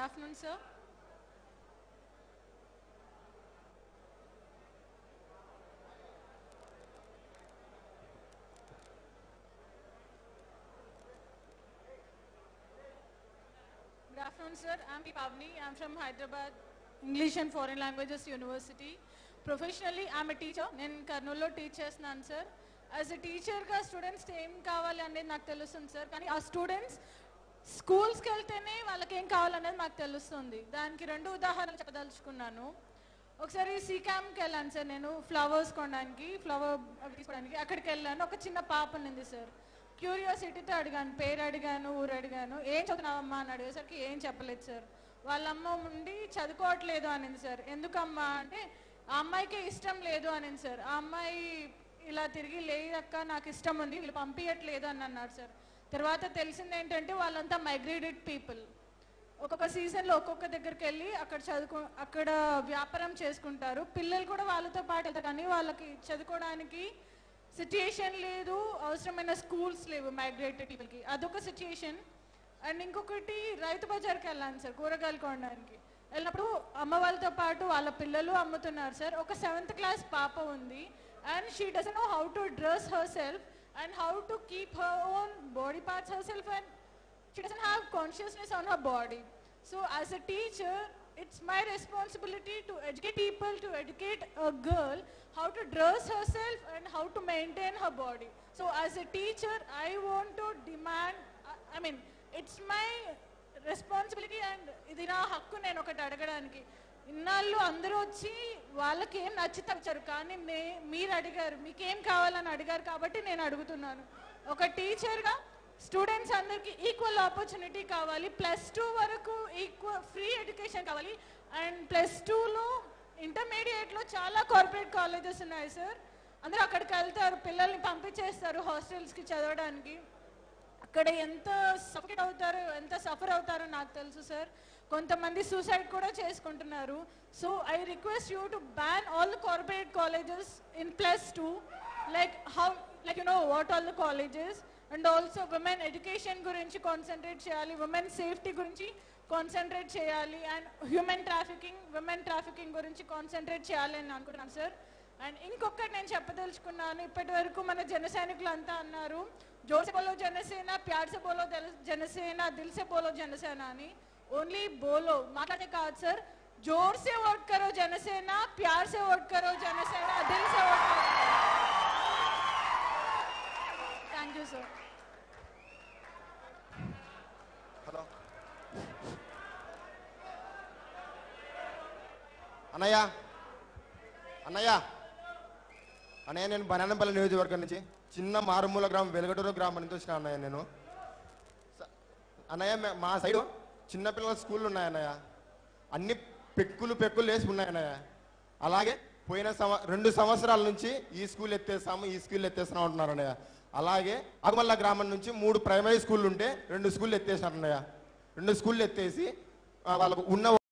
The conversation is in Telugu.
afternoon, sir. Good afternoon, sir. I'm Pavni. I'm from Hyderabad English and Foreign Languages University. Professionally, I'm a teacher. నేను కర్నూలులో టీచ్ చేస్తున్నాను సార్. యాజ్ ఎ టీచర్గా స్టూడెంట్స్ ఏం కావాలి అనేది నాకు తెలుస్తుంది సార్. కానీ ఆ స్టూడెంట్స్ స్కూల్స్కి వెళ్తేనే వాళ్ళకి ఏం కావాలనేది నాకు తెలుస్తుంది. దానికి 2 ఉదాహరణలు చెప్పదలుచుకున్నాను. ఒకసారి సీకామ్కి వెళ్ళాను సార్, నేను ఫ్లవర్స్ కొనడానికి, ఫ్లవర్ తీసుకోవడానికి అక్కడికి వెళ్ళాను. ఒక చిన్న పాప ఉంది సార్. క్యూరియాసిటీతో అడిగాను, పేరు అడిగాను, ఊరు అడిగాను. ఏం చదువుతున్నావమ్మా అని అడిగేసరికి ఏం చెప్పలేదు సార్. వాళ్ళ అమ్మ ఉండి చదువుకోవట్లేదు అనింది సార్. ఎందుకమ్మా అంటే ఆ అమ్మాయికి ఇష్టం లేదు అనింది సార్. ఆ అమ్మాయి ఇలా తిరిగి లేదక్క నాకు ఇష్టం ఉంది, వీళ్ళు పంపించట్లేదు అని అన్నాడు సార్. తర్వాత తెలిసింది ఏంటంటే వాళ్ళంతా మైగ్రేటెడ్ పీపుల్. ఒక్కొక్క సీజన్లో ఒక్కొక్క దగ్గరికి వెళ్ళి అక్కడ వ్యాపారం చేసుకుంటారు. పిల్లలు కూడా వాళ్ళతో పాటు వెళ్తారు, కానీ వాళ్ళకి చదువుకోవడానికి సిచ్యుయేషన్ లేదు, అవసరమైన స్కూల్స్ లేవు మైగ్రేటెడ్ పీపుల్కి. అదొక సిచ్యుయేషన్. అండ్ ఇంకొకటి రైతు బజార్కి వెళ్ళాను సార్ కూరగాయలు కొనడానికి. వెళ్ళినప్పుడు అమ్మ వాళ్ళతో పాటు వాళ్ళ పిల్లలు అమ్ముతున్నారు సార్. ఒక 7th క్లాస్ పాప ఉంది and she doesn't know how to dress her self and how to keep her own body parts her self and she doesn't have consciousness on her body. So as a teacher, it's my responsibility to educate people, to educate a girl how to dress herself and how to maintain her body. So as a teacher, I want to demand, I mean, it's my responsibility and ఇది నా హక్కు నేను ఒకటి అడగడానికి. ఇన్నాళ్ళు అందరూ వచ్చి వాళ్ళకి ఏం నచ్చితే వచ్చారు, కానీ మీరు అడిగారు, మీకేం కావాలని అడిగారు కాబట్టి నేను అడుగుతున్నాను. ఒక టీచర్గా స్టూడెంట్స్ అందరికి ఈక్వల్ ఆపర్చునిటీ కావాలి. +2 వరకు ఫ్రీ ఎడ్యుకేషన్ కావాలి. అండ్ +2లో ఇంటర్మీడియట్లో చాలా కార్పొరేట్ కాలేజెస్ ఉన్నాయి సార్. అందరూ అక్కడికి వెళ్తారు, పిల్లల్ని పంపించేస్తారు హాస్టల్స్కి చదవడానికి. అక్కడ ఎంత సఫర్ అవుతారో నాకు తెలుసు సార్. కొంతమంది సూసైడ్ కూడా చేసుకుంటున్నారు. So I request you to ban all the corporate colleges in +2, like you know what all the colleges. And also women education గురించి కాన్సన్ట్రేట్ చేయాలి, విమెన్ సేఫ్టీ గురించి కాన్సన్ట్రేట్ చేయాలి, అండ్ విమెన్ ట్రాఫికింగ్ గురించి కాన్సన్ట్రేట్ చేయాలి అని అనుకుంటున్నాను సార్. అండ్ ఇంకొకటి నేను చెప్పదలుచుకున్నాను. ఇప్పటి వరకు మన జన సైనికులు అంతా అన్నారు జోర్ సే బోలో జనసేన, ప్యార్ సే బోలో జనసేన, దిల్ సే బోలో జనసేన అని. ఓన్లీ బోలో మాట్లాడే కాదు సార్, జోర్ సే ఓట్ కరో జనసేన, ప్యార్ సే ఓట్ కరో జనసేన, దిల్ సే ఓట్ కరో. Thank you sir. హలో అన్నయ్య నేను బనానపల్లి నియోజకవర్గం నుంచి చిన్న మారుమూల గ్రామం వెలుగటూరు గ్రామం నుంచి వచ్చిన అన్నయ్య. నేను అన్నయ్య మా సైడు చిన్నపిల్లల స్కూళ్ళు ఉన్నాయి అన్నయ్య, అన్ని పెక్కులు వేసి ఉన్నాయి అన్నయ్య. అలాగే పోయిన 2 సంవత్సరాల నుంచి ఈ స్కూల్ ఎత్తేస్తాము ఉంటున్నారు అన్నయ్య. అలాగే అగమల్ల గ్రామం నుంచి 3 ప్రైమరీ స్కూళ్ళు ఉంటే 2 స్కూళ్ళు ఎత్తేసారు అన్నయ్య. 2 స్కూళ్ళు ఎత్తేసి వాళ్ళకు ఉన్న